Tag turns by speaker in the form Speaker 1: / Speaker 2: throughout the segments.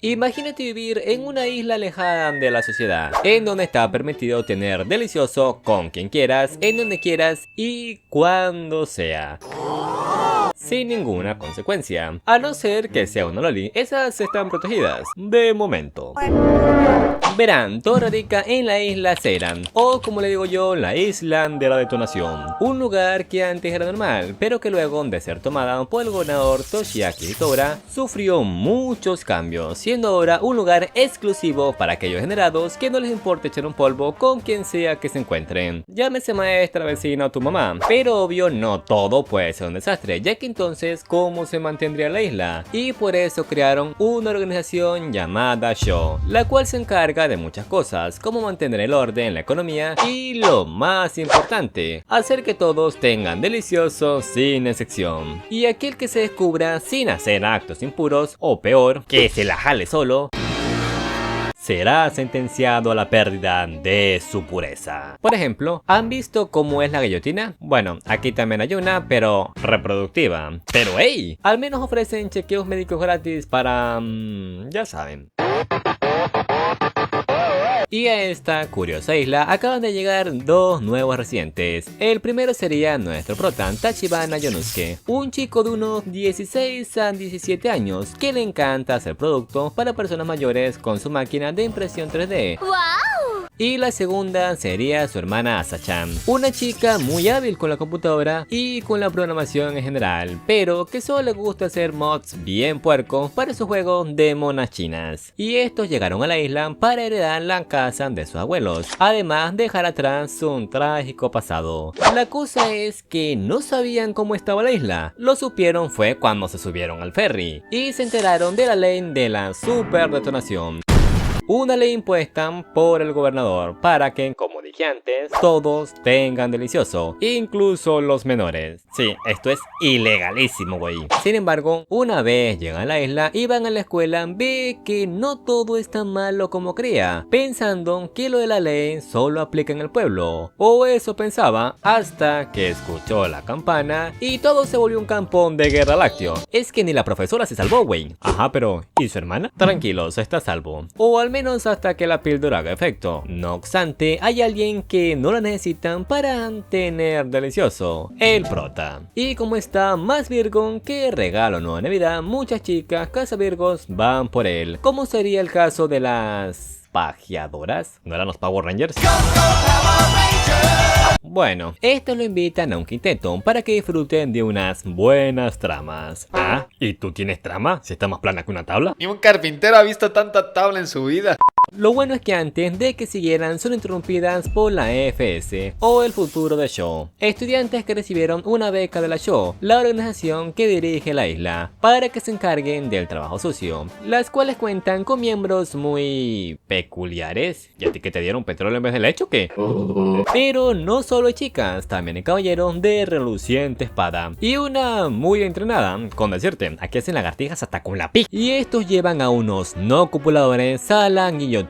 Speaker 1: Imagínate vivir en una isla alejada de la sociedad, en donde está permitido tener delicioso con quien quieras, en donde quieras y cuando sea, sin ninguna consecuencia, a no ser que sea una loli. Esas están protegidas, de momento. Verán, todo radica en la isla Seiran, o como le digo yo, la isla de la detonación. Un lugar que antes era normal, pero que luego de ser tomada por el gobernador Toshiaki Hitora, sufrió muchos cambios, siendo ahora un lugar exclusivo para aquellos generados que no les importa echar un polvo con quien sea que se encuentren. Llámese maestra, vecina o tu mamá, pero obvio no todo puede ser un desastre, ya que entonces ¿cómo se mantendría la isla? Y por eso crearon una organización llamada Sho, la cual se encarga de muchas cosas, como mantener el orden, la economía y lo más importante, hacer que todos tengan delicioso sin excepción. Y aquel que se descubra sin hacer actos impuros, o peor, que se la jale solo, será sentenciado a la pérdida de su pureza. Por ejemplo, ¿han visto cómo es la guillotina? Bueno, aquí también hay una, pero reproductiva. Pero hey, al menos ofrecen chequeos médicos gratis para... ya saben. Y a esta curiosa isla acaban de llegar dos nuevos residentes. El primero sería nuestro prota, Tachibana Yonosuke, un chico de unos 16 a 17 años que le encanta hacer productos para personas mayores con su máquina de impresión 3D. ¡Wow! Y la segunda sería su hermana Asa-chan, una chica muy hábil con la computadora y con la programación en general, pero que solo le gusta hacer mods bien puercos para sus juegos de monas chinas. Y estos llegaron a la isla para heredar la casa de sus abuelos, además de dejar atrás un trágico pasado. La cosa es que no sabían cómo estaba la isla, lo supieron fue cuando se subieron al ferry y se enteraron de la ley de la super detonación. Una ley impuesta por el gobernador para que, como dije antes, todos tengan delicioso, incluso los menores. Sí, esto es ilegalísimo, güey. Sin embargo, una vez llegan a la isla y van a la escuela, ve que no todo es tan malo como creía, pensando que lo de la ley solo aplica en el pueblo. O eso pensaba, hasta que escuchó la campana y todo se volvió un campón de guerra lácteo. Es que ni la profesora se salvó, güey. Ajá, pero ¿y su hermana? Tranquilos, está a salvo. O al menos hasta que la píldora haga efecto. No obstante, hay alguien que no la necesitan para tener delicioso: el prota. Y como está más virgo que regalo nuevo de Navidad, muchas chicas cazavirgos van por él, como sería el caso de las pajeadoras. ¿No eran los Power Rangers? Bueno, estos lo invitan a un quinteto para que disfruten de unas buenas tramas. Ah, ¿y tú tienes trama? ¿Si está más plana que una tabla?
Speaker 2: Ni un carpintero ha visto tanta tabla en su vida.
Speaker 1: Lo bueno es que antes de que siguieran son interrumpidas por la EFS, o el futuro de Sho, estudiantes que recibieron una beca de la Sho, la organización que dirige la isla, para que se encarguen del trabajo sucio, las cuales cuentan con miembros muy peculiares. ¿Y a ti que te dieron petróleo en vez de leche o qué? Pero no solo hay chicas, también hay caballeros de reluciente espada y una muy entrenada, con decirte, aquí hacen lagartijas hasta con la pica. Y estos llevan a unos no copuladores a la guillotina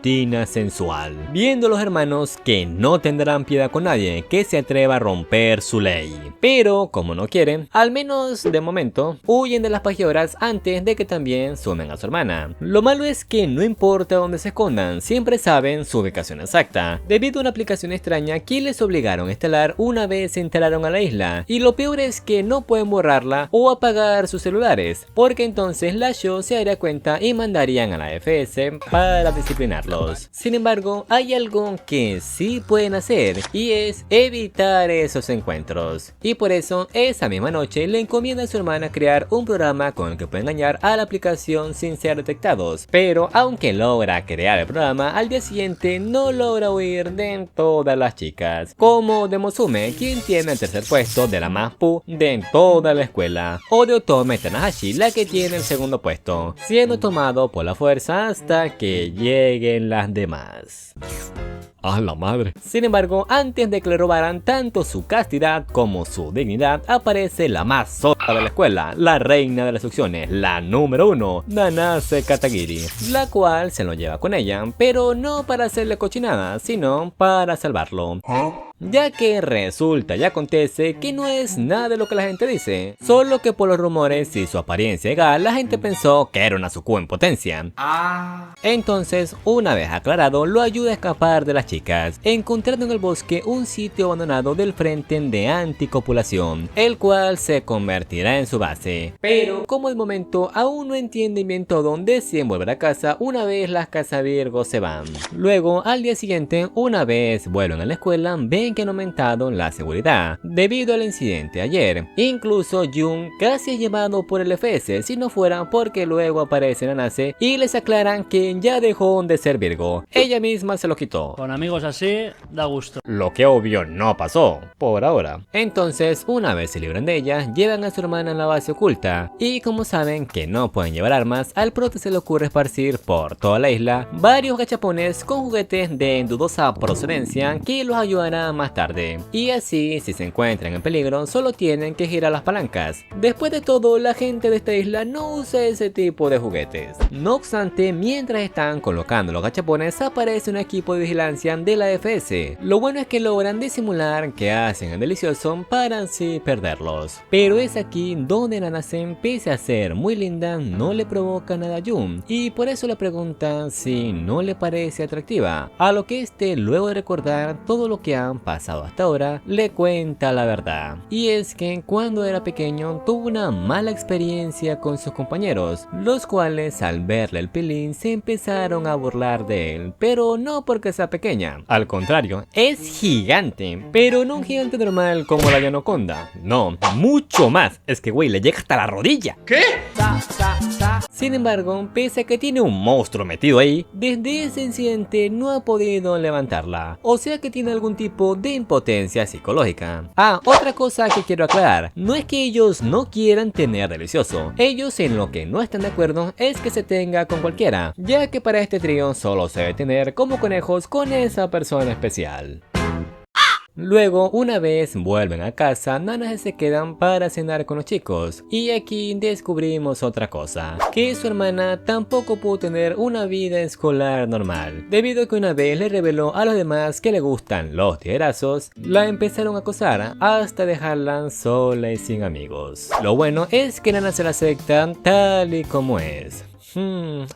Speaker 1: sensual, viendo los hermanos que no tendrán piedad con nadie que se atreva a romper su ley. Pero como no quieren, al menos de momento, huyen de las pajeadoras antes de que también sumen a su hermana. Lo malo es que no importa dónde se escondan, siempre saben su ubicación exacta, debido a una aplicación extraña que les obligaron a instalar una vez se enteraron a la isla. Y lo peor es que no pueden borrarla o apagar sus celulares, porque entonces la Sho se daría cuenta y mandarían a la FS para disciplinarlos. Sin embargo, hay algo que sí pueden hacer, y es evitar esos encuentros. Y por eso, esa misma noche le encomienda a su hermana crear un programa con el que puede engañar a la aplicación sin ser detectados. Pero aunque logra crear el programa, al día siguiente no logra huir de todas las chicas, como de Mosume, quien tiene el tercer puesto de la más pu de toda la escuela, o de Otome Tanahashi, la que tiene el segundo puesto, siendo tomado por la fuerza hasta que lleguen las demás. ¡Ah, la madre! Sin embargo, antes de que le robaran tanto su castidad como su dignidad, aparece la más sota de la escuela, la reina de las succiones, la número 1, Nanase Katagiri, la cual se lo lleva con ella, pero no para hacerle cochinada, sino para salvarlo. ya que resulta y acontece que no es nada de lo que la gente dice, solo que por los rumores y su apariencia legal la gente pensó que era una sucuba en potencia. Entonces, una vez aclarado, lo ayuda a escapar de las chicas, encontrando en el bosque un sitio abandonado del frente de anticopulación, el cual se convertirá en su base. Pero como de momento aún no entienden bien todo, deciden volver a casa una vez las cazavirgos se van. Luego, al día siguiente, una vez vuelven a la escuela, ven que han aumentado la seguridad debido al incidente ayer. Incluso Jun casi es llevado por el FS si no fuera porque luego aparece Nanase y les aclaran que ya dejó de ser Virgo, ella misma se lo quitó.
Speaker 3: Con amigos así, da gusto.
Speaker 1: Lo que obvio no pasó, por ahora. Entonces, una vez se libran de ella, llevan a su hermana en la base oculta, y como saben que no pueden llevar armas, al prota se le ocurre esparcir por toda la isla varios gachapones con juguetes de dudosa procedencia que los ayudará más tarde. Y así, si se encuentran en peligro, solo tienen que girar las palancas. Después de todo, la gente de esta isla no usa ese tipo de juguetes. No obstante, mientras están colocando los gachapones, aparece un equipo de vigilancia de la FS. Lo bueno es que logran disimular que hacen el delicioso para así perderlos. Pero es aquí donde Nanase, pese a ser muy linda, no le provoca nada a Jun, y por eso le preguntan si no le parece atractiva, a lo que este, luego de recordar todo lo que han pasado hasta ahora, le cuenta la verdad. Y es que cuando era pequeño tuvo una mala experiencia con sus compañeros, los cuales al verle el pilín se empezaron a burlar de él, pero no porque sea pequeña, al contrario, es gigante, pero no un gigante normal como la Anaconda, no, mucho más, es que güey le llega hasta la rodilla.
Speaker 2: ¿Qué?
Speaker 1: Sin embargo, pese a que tiene un monstruo metido ahí, desde ese incidente no ha podido levantarla, o sea que tiene algún tipo de impotencia psicológica. Ah, otra cosa que quiero aclarar, no es que ellos no quieran tener delicioso, ellos en lo que no están de acuerdo es que se tenga con cualquiera, ya que para este trío solo se debe tener como conejos con esa persona especial. Luego, una vez vuelven a casa, Nanase se quedan para cenar con los chicos, y aquí descubrimos otra cosa, que su hermana tampoco pudo tener una vida escolar normal, debido a que una vez le reveló a los demás que le gustan los tijerazos, la empezaron a acosar hasta dejarla sola y sin amigos. Lo bueno es que Nanase la acepta tal y como es.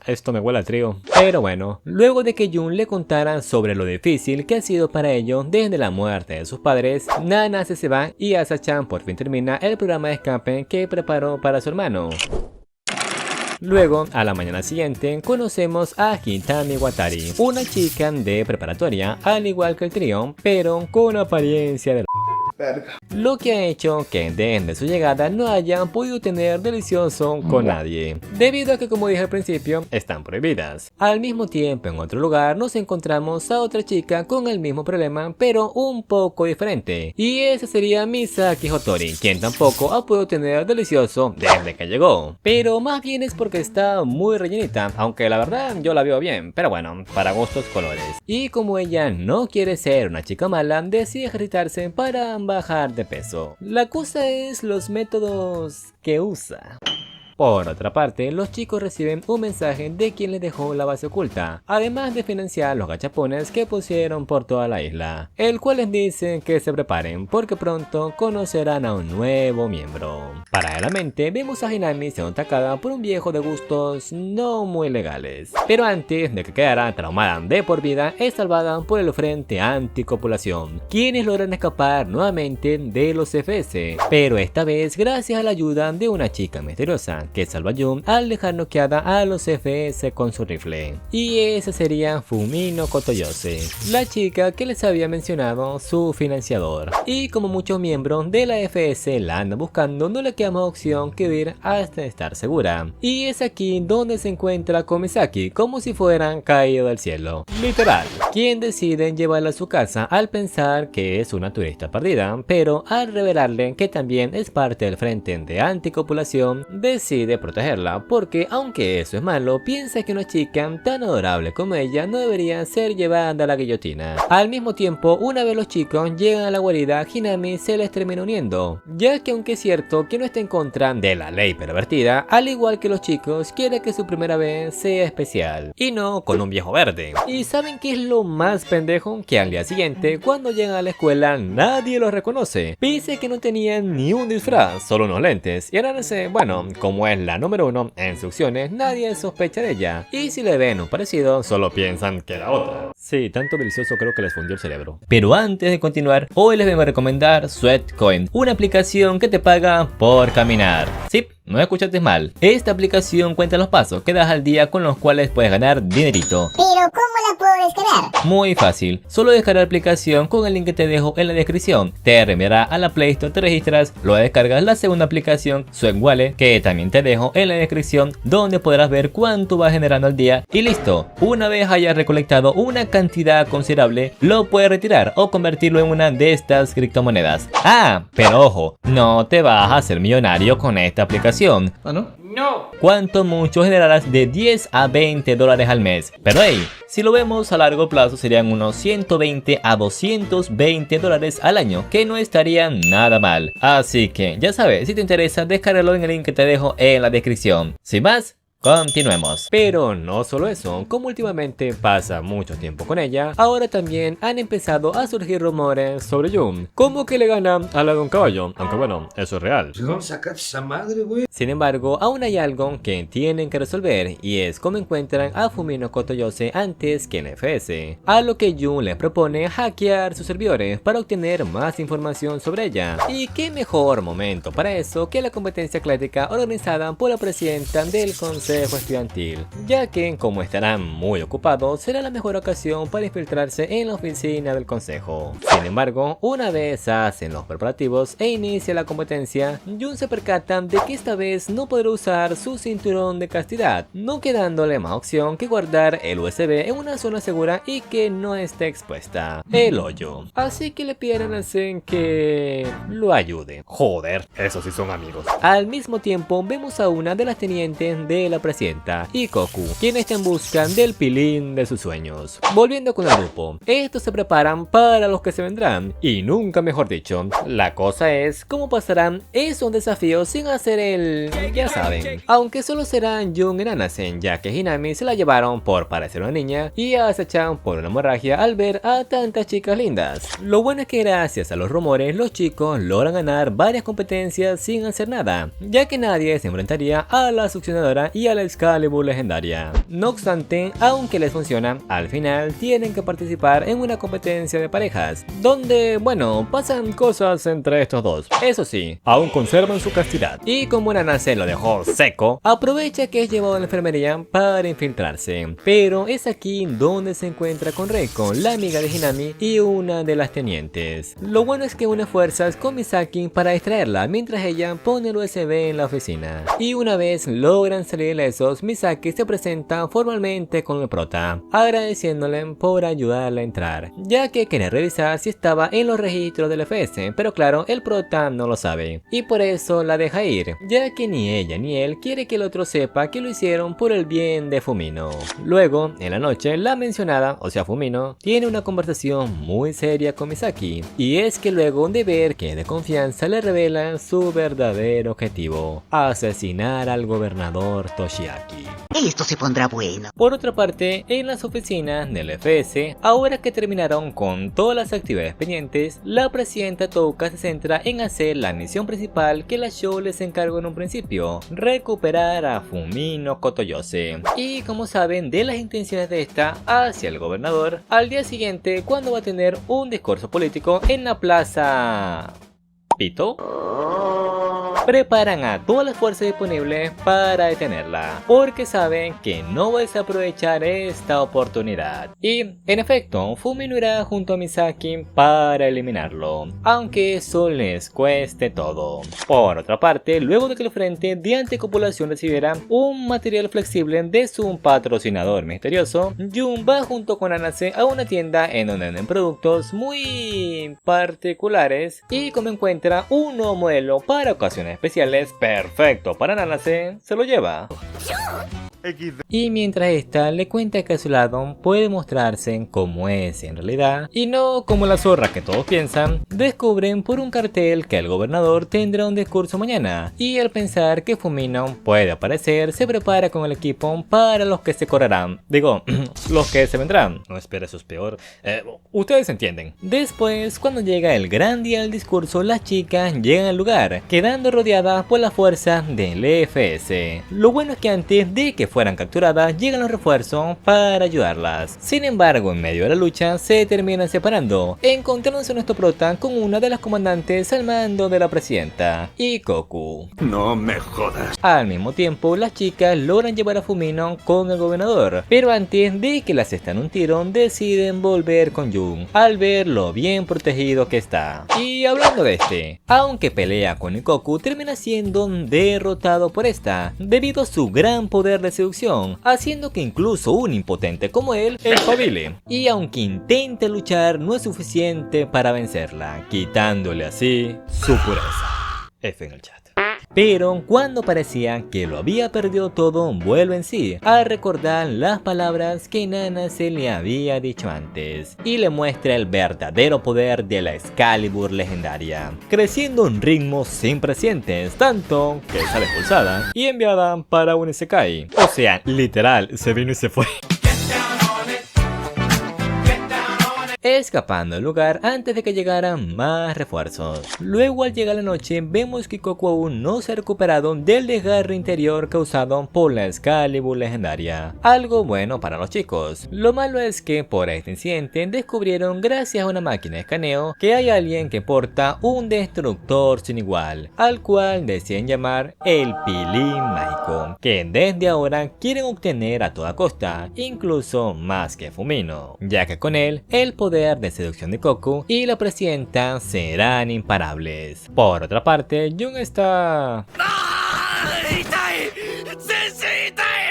Speaker 1: Esto me huele a trío. Pero bueno, luego de que Jun le contara sobre lo difícil que ha sido para ellos desde la muerte de sus padres, Nanase se va y Asa-chan por fin termina el programa de escape que preparó para su hermano. Luego, a la mañana siguiente, conocemos a Hitami Watari, una chica de preparatoria, al igual que el trío, pero con apariencia de lo que ha hecho que desde su llegada no hayan podido tener delicioso con nadie, debido a que, como dije al principio, están prohibidas. Al mismo tiempo, en otro lugar nos encontramos a otra chica con el mismo problema, pero un poco diferente, y esa sería Misaki Hotori, quien tampoco ha podido tener delicioso desde que llegó, pero más bien es porque está muy rellenita, aunque la verdad yo la veo bien, pero bueno, para gustos colores. Y como ella no quiere ser una chica mala, decide ejercitarse para bajar de peso. La cosa es los métodos que usa. Por otra parte, los chicos reciben un mensaje de quien les dejó la base oculta, además de financiar los gachapones que pusieron por toda la isla, el cual les dice que se preparen porque pronto conocerán a un nuevo miembro. Paralelamente, vemos a Hinami siendo atacada por un viejo de gustos no muy legales, pero antes de que quedara traumada de por vida, es salvada por el Frente Anticopulación, quienes logran escapar nuevamente de los FS, pero esta vez gracias a la ayuda de una chica misteriosa que salva a Jun al dejar noqueada a los FS con su rifle. Y esa sería Fumino Kotoyose, la chica que les había mencionado su financiador. Y como muchos miembros de la FS la andan buscando, no le queda más opción que huir hasta estar segura. Y es aquí donde se encuentra con Misaki, como si fueran caído del cielo, literal, quien decide llevarla a su casa al pensar que es una turista perdida, pero al revelarle que también es parte del Frente de Anticopulación, decide decide protegerla porque, aunque eso es malo, piensa que una chica tan adorable como ella no debería ser llevada a la guillotina. Al mismo tiempo, una vez los chicos llegan a la guarida, Hinami se les termina uniendo, ya que aunque es cierto que no está en contra de la ley pervertida, al igual que los chicos, quiere que su primera vez sea especial y no con un viejo verde. ¿Y saben qué es lo más pendejo? Que al día siguiente, cuando llegan a la escuela, nadie los reconoce, pese que no tenían ni un disfraz, solo unos lentes. Y ahora no sé, bueno, como es la número 1 en instrucciones, nadie sospecha de ella, y si le ven un parecido, solo piensan que la otra. Sí, tanto delicioso creo que les fundió el cerebro. Pero antes de continuar, hoy les vengo a recomendar Sweatcoin, una aplicación que te paga por caminar. Sí, no escuchaste mal. Esta aplicación cuenta los pasos que das al día con los cuales puedes ganar dinerito.
Speaker 4: Pero ¿cómo la puedo descargar?
Speaker 1: Muy fácil, solo descargar la aplicación con el link que te dejo en la descripción. Te reenviará a la Play Store, te registras, luego descargas la segunda aplicación, Sweat Wallet, que también te dejo en la descripción, donde podrás ver cuánto vas generando al día y listo. Una vez hayas recolectado una cantidad considerable, lo puedes retirar o convertirlo en una de estas criptomonedas. Ah, pero ojo, no te vas a hacer millonario con esta aplicación.
Speaker 2: ¿Ah, no?
Speaker 1: No. Cuanto mucho generarás de 10 a 20 dólares al mes. Pero hey, si lo vemos a largo plazo serían unos 120 a 220 dólares al año, que no estarían nada mal. Así que ya sabes, si te interesa, descárgalo en el link que te dejo en la descripción. Sin más, continuemos. Pero no solo eso, como últimamente pasa mucho tiempo con ella, ahora también han empezado a surgir rumores sobre Jun, como que le gana a la de un caballo, aunque bueno, eso es real.
Speaker 2: ¿De dónde sacaste esa madre, güey?
Speaker 1: Sin embargo, aún hay algo que tienen que resolver, y es cómo encuentran a Fumino Kotoyose antes que en FS, a lo que Jun les propone hackear sus servidores para obtener más información sobre ella. Y qué mejor momento para eso que la competencia atlética organizada por la presidenta del Consejo Estudiantil, ya que como estarán muy ocupados, será la mejor ocasión para infiltrarse en la oficina del consejo. Sin embargo, una vez hacen los preparativos e inicia la competencia, Jun se percata de que esta vez no podrá usar su cinturón de castidad, no quedándole más opción que guardar el USB en una zona segura y que no esté expuesta, el hoyo. Así que le piden al Zen que lo ayude. Joder, esos sí son amigos. Al mismo tiempo vemos a una de las tenientes de la presidenta, Ikoku, quien está en busca del pilín de sus sueños. Volviendo con el grupo, estos se preparan para los que se vendrán, y nunca mejor dicho. La cosa es cómo pasarán esos desafíos sin hacer el... ya saben. Aunque solo serán Jun y Nanasen, ya que Hinami se la llevaron por parecer una niña y acechan por una hemorragia al ver a tantas chicas lindas. Lo bueno es que gracias a los rumores, los chicos logran ganar varias competencias sin hacer nada, ya que nadie se enfrentaría a la succionadora y a la Excalibur legendaria. No obstante, aunque les funciona, al final tienen que participar en una competencia de parejas, donde, bueno, pasan cosas entre estos dos. Eso sí, aún conservan su castidad. Y como Nanase lo dejó seco, aprovecha que es llevado a la enfermería para infiltrarse. Pero es aquí donde se encuentra con Reiko, la amiga de Hinami y una de las tenientes. Lo bueno es que une fuerzas con Misaki para distraerla, mientras ella pone el USB en la oficina. Y una vez logran salir ilesos, Misaki se presenta formalmente con el prota, agradeciéndole por ayudarla a entrar, ya que quería revisar si estaba en los registros del FS, pero claro, el prota no lo sabe, y por eso la deja ir, ya que ni ella ni él quiere que el otro sepa que lo hicieron por el bien de Fumino. Luego, en la noche, la mencionada, o sea Fumino, tiene una conversación muy seria con Misaki, y es que luego de ver que es de confianza le revela su verdadero objetivo: asesinar al gobernador Toshiaki.
Speaker 4: Esto se pondrá bueno.
Speaker 1: Por otra parte, en las oficinas del FS, ahora que terminaron con todas las actividades pendientes, la presidenta Touka se centra en hacer la misión principal que la show les encargó en un principio: recuperar a Fumino Kotoyose. Y como saben de las intenciones de esta hacia el gobernador, al día siguiente, cuando va a tener un discurso político en la plaza Pito, preparan a todas las fuerzas disponibles para detenerla, porque saben que no va a desaprovechar esta oportunidad. Y en efecto, Fumino irá junto a Misaki para eliminarlo, aunque eso les cueste todo. Por otra parte, luego de que el frente de anticopulación recibiera un material flexible de su patrocinador misterioso, Jun va junto con Anase a una tienda en donde venden productos muy particulares, y como encuentra muestra un nuevo modelo para ocasiones especiales perfecto para Nanase, se lo lleva. Y mientras esta le cuenta que a su lado puede mostrarse como es en realidad y no como la zorra que todos piensan, descubren por un cartel que el gobernador tendrá un discurso mañana y al pensar que Fumino puede aparecer se prepara con el equipo para los que se correrán, digo, los que se vendrán. No espera, eso es peor. Ustedes entienden. Después, cuando llega el gran día del discurso, las chicas llegan al lugar, quedando rodeadas por las fuerzas del EFS. Lo bueno es que antes de que fueran capturadas, llegan los refuerzos para ayudarlas. Sin embargo, en medio de la lucha, se terminan separando, encontrándose nuestro prota con una de las comandantes al mando de la presidenta, Ikoku.
Speaker 2: No me jodas.
Speaker 1: Al mismo tiempo, las chicas logran llevar a Fumino con el gobernador, pero antes de que le asestan un tiro, deciden volver con Jun, al ver lo bien protegido que está. Y hablando de este, aunque pelea con Ikoku, termina siendo derrotado por esta, debido a su gran poder de seducción, haciendo que incluso un impotente como él espabile. Y aunque intente luchar, no es suficiente para vencerla, quitándole así su pureza. F en el chat. Pero cuando parecía que lo había perdido todo, vuelve en sí a recordar las palabras que Nanase le había dicho antes y le muestra el verdadero poder de la Excalibur legendaria, creciendo a un ritmo sin precedentes, tanto que sale expulsada y enviada para un Isekai. O sea, literal, se vino y se fue. Escapando del lugar antes de que llegaran más refuerzos. Luego, al llegar la noche, vemos que Ikoku aún no se ha recuperado del desgarre interior causado por la Excalibur legendaria. Algo bueno para los chicos. Lo malo es que por este incidente descubrieron, gracias a una máquina de escaneo, que hay alguien que porta un destructor sin igual, al cual deciden llamar el Pilín Mágico, que desde ahora quieren obtener a toda costa, incluso más que Fumino, ya que con él el poder de seducción de Ikoku y la presidenta serán imparables. Por otra parte, Jun está...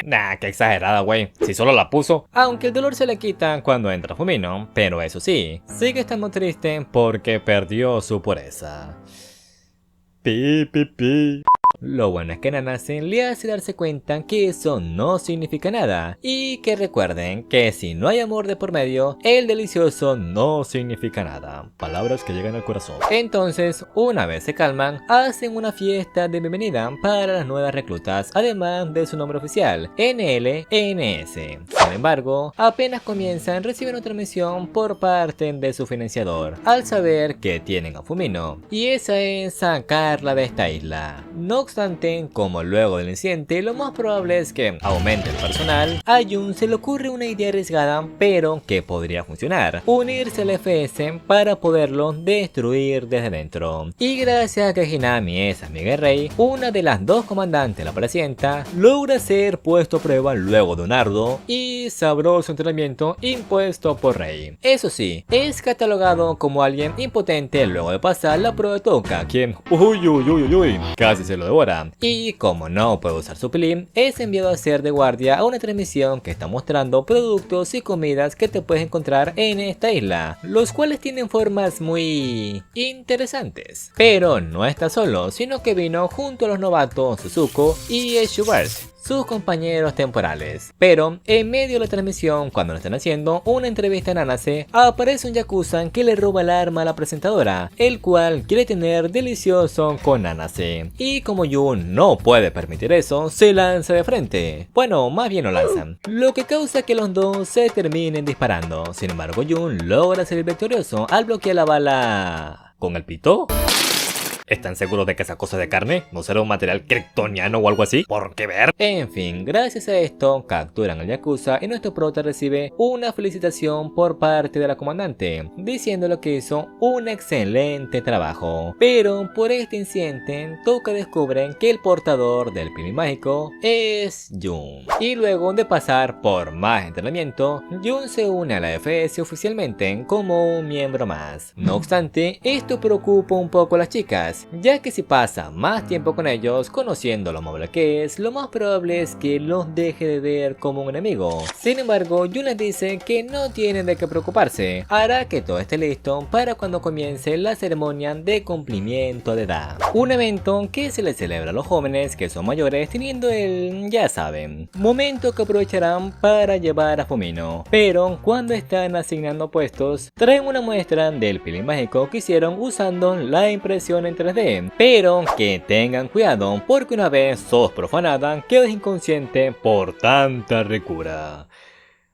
Speaker 1: Nah, qué exagerada, güey. Si solo la puso. Aunque el dolor se le quita cuando entra Fumino, pero eso sí, sigue estando triste porque perdió su pureza. Pi. Lo bueno es que Nanase le hace darse cuenta que eso no significa nada y que recuerden que si no hay amor de por medio, el delicioso no significa nada. Palabras que llegan al corazón. Entonces, una vez se calman, hacen una fiesta de bienvenida para las nuevas reclutas, además de su nombre oficial, NLNS. Sin embargo, apenas comienzan, reciben otra misión por parte de su financiador, al saber que tienen a Fumino, y esa es sacarla de esta isla. No obstante, como luego del incidente, lo más probable es que aumente el personal, a Jun se le ocurre una idea arriesgada, pero que podría funcionar: unirse al FS para poderlo destruir desde dentro. Y gracias a que Hinami es amiga de Rei, una de las dos comandantes de la presidenta, logra ser puesto a prueba luego de un arduo y sabroso entrenamiento impuesto por Rei. Eso sí, es catalogado como alguien impotente luego de pasar la prueba de Toka, quien casi se lo devora. Y como no puede usar su pilín, es enviado a hacer de guardia a una transmisión que está mostrando productos y comidas que te puedes encontrar en esta isla, los cuales tienen formas muy interesantes. Pero no está solo, sino que vino junto a los novatos Suzuko y Schubert, sus compañeros temporales. Pero en medio de la transmisión, cuando le están haciendo una entrevista a Nanase, aparece un yakuza que le roba el arma a la presentadora, el cual quiere tener delicioso con Nanase. Y como Jun no puede permitir eso, se lanza de frente. Bueno, más bien lo lanzan, lo que causa que los dos se terminen disparando. Sin embargo, Jun logra salir victorioso al bloquear la bala con el pito. ¿Están seguros de que esa cosa de carne no será un material kryptoniano o algo así? ¿Por qué ver? En fin, gracias a esto capturan al yakuza y nuestro prota recibe una felicitación por parte de la comandante, diciéndole que hizo un excelente trabajo. Pero por este incidente, Toka descubren que el portador del pilín mágico es Jun. Y luego de pasar por más entrenamiento, Jun se une a la FS oficialmente como un miembro más. No obstante, esto preocupa un poco a las chicas, más, ya que si pasa más tiempo con ellos, conociendo lo amable que es, lo más probable es que los deje de ver como un enemigo. Sin embargo, Jun les dice que no tienen de qué preocuparse, hará que todo esté listo para cuando comience la ceremonia de cumplimiento de edad, un evento que se le celebra a los jóvenes que son mayores, teniendo el, ya saben, momento que aprovecharán para llevar a Fumino. Pero cuando están asignando puestos, traen una muestra del pilín mágico que hicieron usando la impresión en 3D, pero que tengan cuidado porque una vez sos profanada quedas inconsciente por tanta ricura.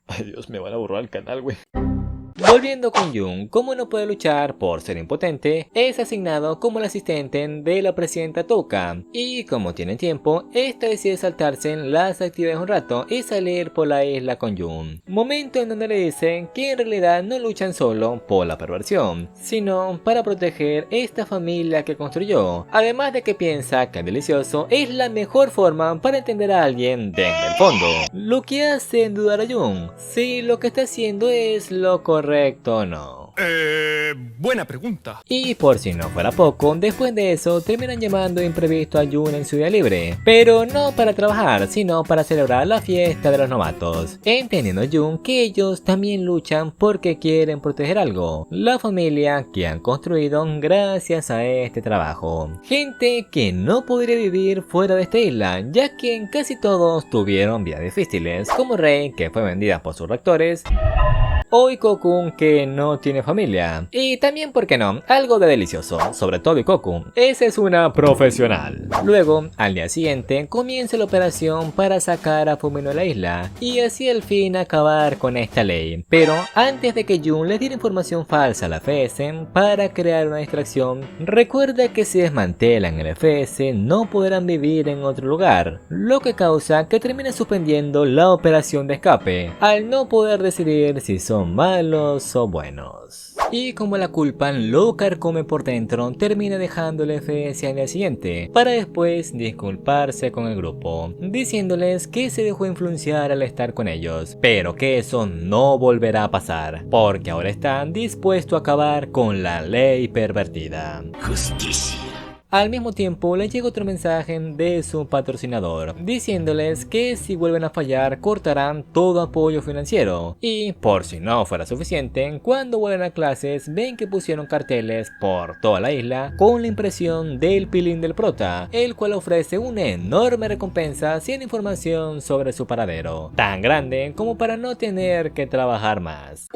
Speaker 1: Ay Dios, me van a borrar el canal, güey. Volviendo con Jun, como no puede luchar por ser impotente, es asignado como el asistente de la presidenta Touka, y como tienen tiempo, esta decide saltarse las actividades un rato y salir por la isla con Jun, momento en donde le dicen que en realidad no luchan solo por la perversión, sino para proteger esta familia que construyó, además de que piensa que el delicioso es la mejor forma para entender a alguien desde el fondo, lo que hace dudar a Jun si lo que está haciendo es lo correcto o no.
Speaker 5: Buena pregunta.
Speaker 1: Y por si no fuera poco, después de eso terminan llamando de imprevisto a Jun en su día libre, pero no para trabajar, sino para celebrar la fiesta de los novatos, entendiendo Jun que ellos también luchan porque quieren proteger algo, la familia que han construido gracias a este trabajo, gente que no podría vivir fuera de esta isla, ya que en casi todos tuvieron vidas difíciles, como Rei, que fue vendida por sus rectores, o Ikokun, que no tiene familia. Y también, ¿por qué no?, algo de delicioso, sobre todo Ikokun. Esa es una profesional. Luego, al día siguiente, comienza la operación para sacar a Fumino de la isla, y así al fin acabar con esta ley. Pero antes de que Jun les diera información falsa a la FS para crear una distracción, recuerda que si desmantelan el FS no podrán vivir en otro lugar, lo que causa que termine suspendiendo la operación de escape, al no poder decidir si son malos o buenos. Y como la culpa lo carcome por dentro, termina dejando el FS al día siguiente, para después disculparse con el grupo, diciéndoles que se dejó influenciar al estar con ellos, pero que eso no volverá a pasar, porque ahora están dispuestos a acabar con la ley pervertida.
Speaker 4: Justicia.
Speaker 1: Al mismo tiempo les llega otro mensaje de su patrocinador, diciéndoles que si vuelven a fallar cortarán todo apoyo financiero. Y por si no fuera suficiente, cuando vuelven a clases ven que pusieron carteles por toda la isla con la impresión del pilín del prota, el cual ofrece una enorme recompensa sin información sobre su paradero, tan grande como para no tener que trabajar más.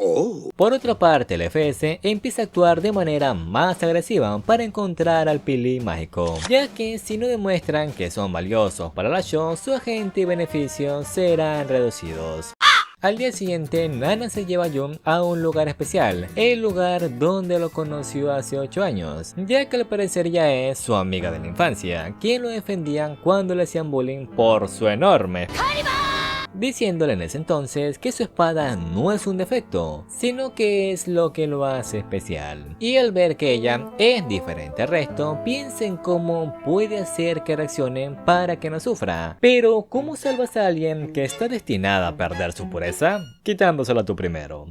Speaker 1: Por otra parte, el FS empieza a actuar de manera más agresiva para encontrar al pilín mágico, ya que si no demuestran que son valiosos para la show, su agente y beneficios serán reducidos. Al día siguiente, Nana se lleva a Jun a un lugar especial, el lugar donde lo conoció hace 8 años, ya que al parecer ya es su amiga de la infancia, quien lo defendían cuando le hacían bullying por su enorme, diciéndole en ese entonces que su espada no es un defecto, sino que es lo que lo hace especial. Y al ver que ella es diferente al resto, piensa en cómo puede hacer que reaccionen para que no sufra. Pero, ¿cómo salvas a alguien que está destinada a perder su pureza? Quitándosela tú primero.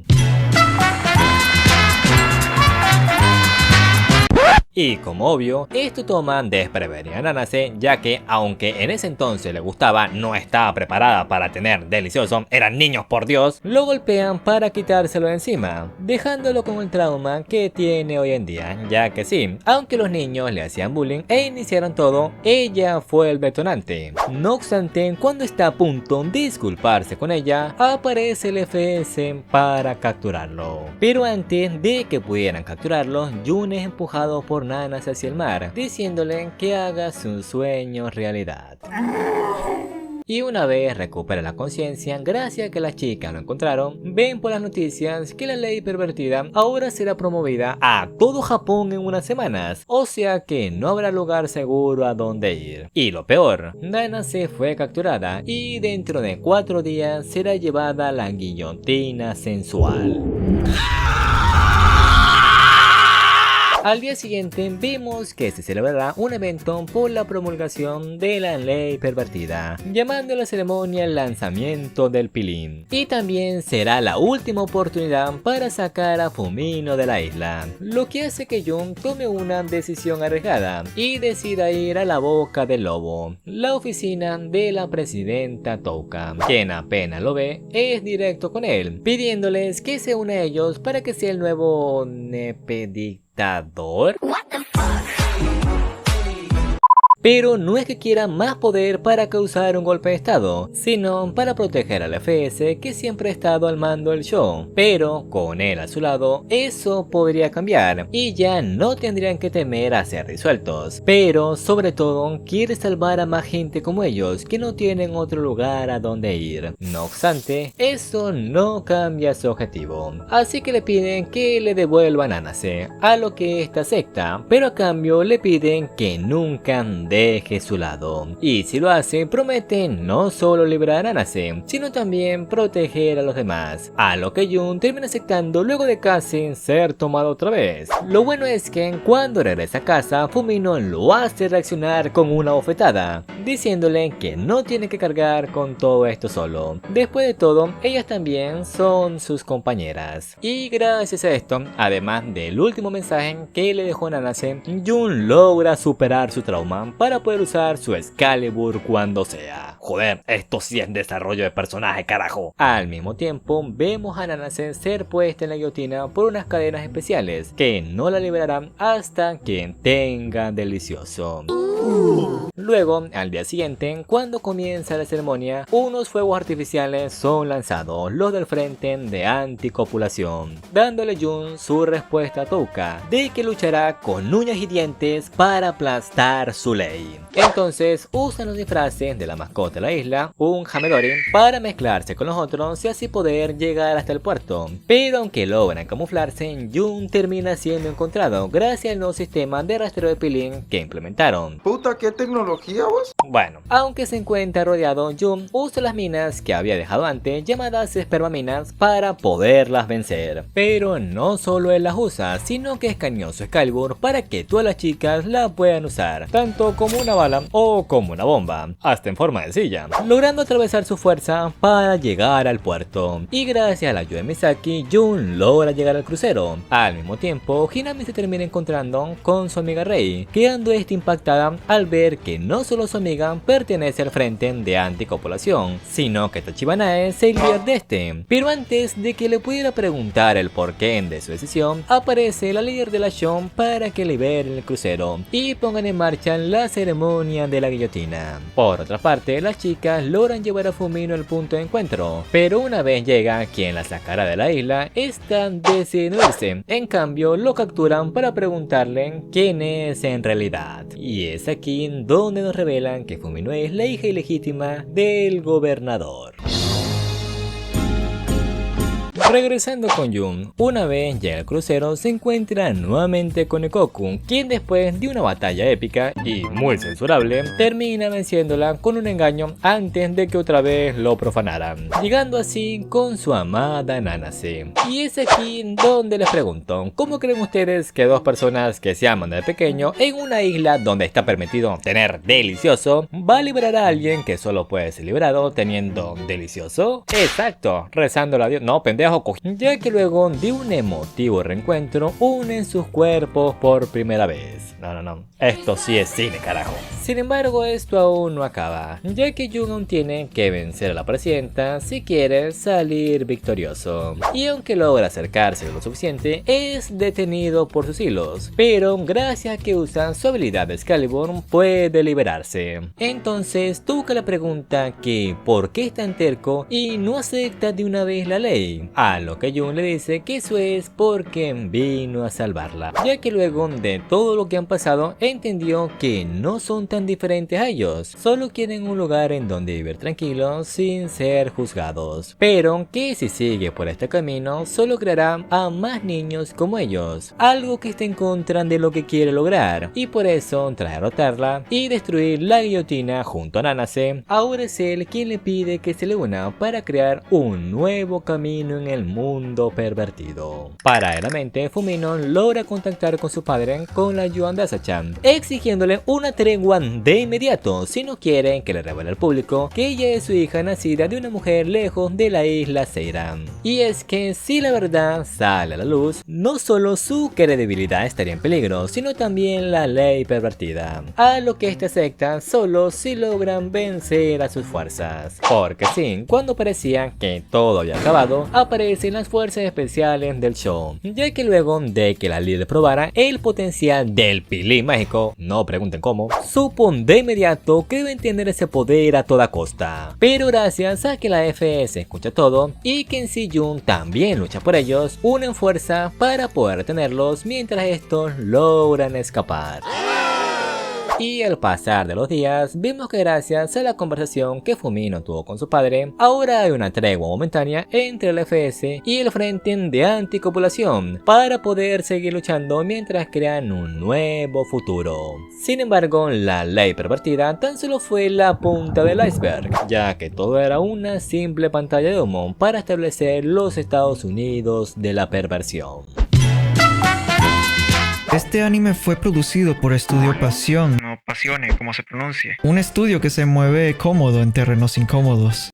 Speaker 1: Y como obvio, esto toma desprevenida a Nanase, ya que aunque en ese entonces le gustaba, no estaba preparada para tener delicioso, eran niños por Dios, lo golpean para quitárselo de encima, dejándolo con el trauma que tiene hoy en día, ya que sí, aunque los niños le hacían bullying e iniciaron todo, ella fue el detonante. No obstante, cuando está a punto de disculparse con ella, aparece el FS para capturarlo. Pero antes de que pudieran capturarlo, Jun es empujado por Nanas hacia el mar, diciéndole que haga su sueño realidad. Y una vez recupera la conciencia, gracias a que las chicas lo encontraron, ven por las noticias que la ley pervertida ahora será promovida a todo Japón en unas semanas, o sea que no habrá lugar seguro a donde ir. Y lo peor, Nanase fue capturada y dentro de 4 días será llevada a la guillotina sensual. Al día siguiente vemos que se celebrará un evento por la promulgación de la ley pervertida, llamando a la ceremonia el lanzamiento del pilín. Y también será la última oportunidad para sacar a Fumino de la isla, lo que hace que Jun tome una decisión arriesgada y decida ir a la boca del lobo, la oficina de la presidenta Touka, quien apenas lo ve es directo con él, pidiéndoles que se una a ellos para que sea el nuevo dictador. Pero no es que quiera más poder para causar un golpe de estado, sino para proteger al FS que siempre ha estado al mando del show. Pero con él a su lado, eso podría cambiar y ya no tendrían que temer a ser disueltos. Pero sobre todo quiere salvar a más gente como ellos que no tienen otro lugar a donde ir. No obstante, eso no cambia su objetivo. Así que le piden que le devuelvan a Nanase, a lo que esta acepta, pero a cambio le piden que nunca deje su lado. Y si lo hace, promete no solo liberar a Nanase, sino también proteger a los demás. A lo que Jun termina aceptando luego de casi ser tomado otra vez. Lo bueno es que cuando regresa a casa, Fumino lo hace reaccionar con una bofetada, diciéndole que no tiene que cargar con todo esto solo. Después de todo, ellas también son sus compañeras. Y gracias a esto, además del último mensaje que le dejó Nanase, Jun logra superar su trauma para poder usar su Excalibur cuando sea. Joder, esto sí es desarrollo de personaje, carajo. Al mismo tiempo, vemos a Nanase ser puesta en la guillotina por unas cadenas especiales que no la liberarán hasta que tenga delicioso. Luego, al día siguiente, cuando comienza la ceremonia, unos fuegos artificiales son lanzados, los del frente de anticopulación, dándole Jun su respuesta a Touka, de que luchará con uñas y dientes para aplastar su ley. Entonces usan los disfraces de la mascota de la isla, un Hamedori, para mezclarse con los otros y así poder llegar hasta el puerto. Pero aunque logran camuflarse, Jun termina siendo encontrado gracias al nuevo sistema de rastreo de pilín que implementaron.
Speaker 2: Puta, ¿qué tecnología vos?
Speaker 1: Bueno, aunque se encuentra rodeado, Jun usa las minas que había dejado antes, llamadas espermaminas, para poderlas vencer. Pero no solo él las usa, sino que escaneó su Excalibur para que todas las chicas la puedan usar, tanto como una bala o como una bomba, hasta en forma de silla, logrando atravesar su fuerza para llegar al puerto. Y gracias a la ayuda de Misaki, Jun logra llegar al crucero. Al mismo tiempo, Hinami se termina encontrando con su amiga Rei, quedando esta impactada al ver que no solo su amiga pertenece al frente de anticopulación, sino que Tachibanae es el líder de este. Pero antes de que le pudiera preguntar el porqué de su decisión, aparece la líder de la show para que liberen el crucero y pongan en marcha la ceremonia de la guillotina. Por otra parte, las chicas logran llevar a Fumino al punto de encuentro, pero una vez llega quien la sacará de la isla, esta decide no irse. En cambio, lo capturan para preguntarle quién es en realidad. Y es aquí donde nos revelan que Fumino es la hija ilegítima del gobernador. Regresando con Jun, una vez llega al crucero se encuentra nuevamente con Ikoku, quien después de una batalla épica y muy censurable, termina venciéndola con un engaño antes de que otra vez lo profanaran, llegando así con su amada Nanase. Y es aquí donde les pregunto, ¿cómo creen ustedes que dos personas que se aman desde pequeño en una isla donde está permitido tener delicioso, va a liberar a alguien que solo puede ser liberado teniendo delicioso? Exacto, rezándole a Dios. No, pendejo, ya que luego de un emotivo reencuentro unen sus cuerpos por primera vez. No, esto sí es cine, carajo. Sin embargo, esto aún no acaba, ya que Jun aún tiene que vencer a la presidenta si quiere salir victorioso. Y aunque logra acercarse lo suficiente, es detenido por sus hilos, pero gracias a que usa su habilidad de Excalibur puede liberarse. Entonces Touka le pregunta que por qué es tan terco y no acepta de una vez la ley, a lo que Jun le dice que eso es porque vino a salvarla, ya que luego de todo lo que han pasado entendió que no son tan diferentes a ellos, solo quieren un lugar en donde vivir tranquilos sin ser juzgados, pero que si sigue por este camino solo creará a más niños como ellos, algo que está en contra de lo que quiere lograr, y por eso tras derrotarla y destruir la guillotina junto a Nanase, ahora es él quien le pide que se le una para crear un nuevo camino en el el mundo pervertido. Paralelamente, Fumino logra contactar con su padre con la ayuda de Asachan, exigiéndole una tregua de inmediato si no quieren que le revele al público que ella es su hija nacida de una mujer lejos de la isla Seiran. Y es que si la verdad sale a la luz, no solo su credibilidad estaría en peligro, sino también la ley pervertida, a lo que esta acepta solo si logran vencer a sus fuerzas. Porque sí, cuando parecía que todo había acabado, aparecen las fuerzas especiales del show, ya que luego de que la líder probara el potencial del pilín mágico, no pregunten cómo, supo de inmediato que deben tener ese poder a toda costa. Pero gracias a que la FS escucha todo y que en Si-Jun también lucha por ellos, unen fuerza para poder tenerlos mientras estos logran escapar. Y al pasar de los días, vimos que gracias a la conversación que Fumino tuvo con su padre, ahora hay una tregua momentánea entre el FS y el Frente de Anticopulación para poder seguir luchando mientras crean un nuevo futuro. Sin embargo, la ley pervertida tan solo fue la punta del iceberg, ya que todo era una simple pantalla de humo para establecer los Estados Unidos de la perversión.
Speaker 6: Este anime fue producido por Estudio Pasión,
Speaker 7: No Pasione, como se pronuncie.
Speaker 6: un estudio que se mueve cómodo en terrenos incómodos.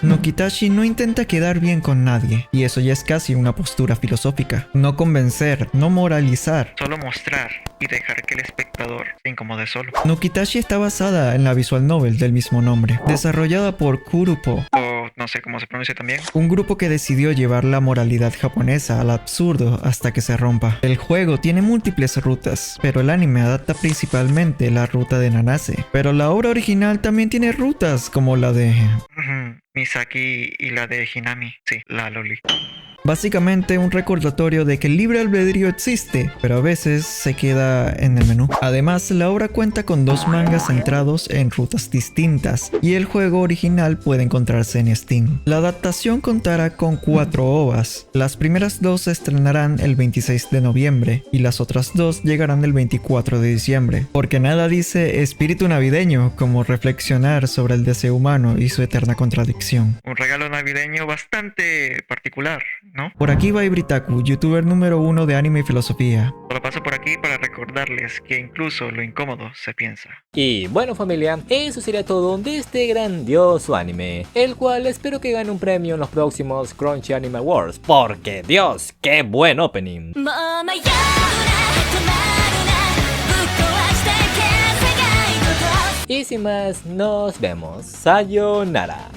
Speaker 6: Nokitashi no intenta quedar bien con nadie, y eso ya es casi una postura filosófica. No convencer, no moralizar.
Speaker 7: Solo mostrar y dejar que el espectador se incomode solo.
Speaker 6: Nokitashi está basada en la visual novel del mismo nombre, desarrollada por Kurupo,
Speaker 7: O no sé cómo se pronuncia también.
Speaker 6: un grupo que decidió llevar la moralidad japonesa al absurdo hasta que se rompa. El juego tiene múltiples rutas, pero el anime adapta principalmente la ruta de Nanase. Pero la obra original también tiene rutas como la de...
Speaker 7: Misaki y la de Hinami. Sí, la Loli.
Speaker 6: Básicamente un recordatorio de que el libre albedrío existe, pero a veces se queda en el menú. Además, la obra cuenta con 2 mangas centrados en rutas distintas, y el juego original puede encontrarse en Steam. La adaptación contará con 4 OVAs. Las primeras 2 se estrenarán el 26 de noviembre, y las otras 2 llegarán el 24 de diciembre. Porque nada dice espíritu navideño como reflexionar sobre el deseo humano y su eterna contradicción.
Speaker 7: Un regalo navideño bastante particular, ¿no?
Speaker 6: Por aquí va Ibritaku, youtuber número 1 de anime y filosofía.
Speaker 7: Solo paso por aquí para recordarles que incluso lo incómodo se piensa.
Speaker 1: Y bueno familia, eso sería todo de este grandioso anime, el cual espero que gane un premio en los próximos Crunchy Anime Awards, porque Dios, qué buen opening. Y sin más, nos vemos. Sayonara.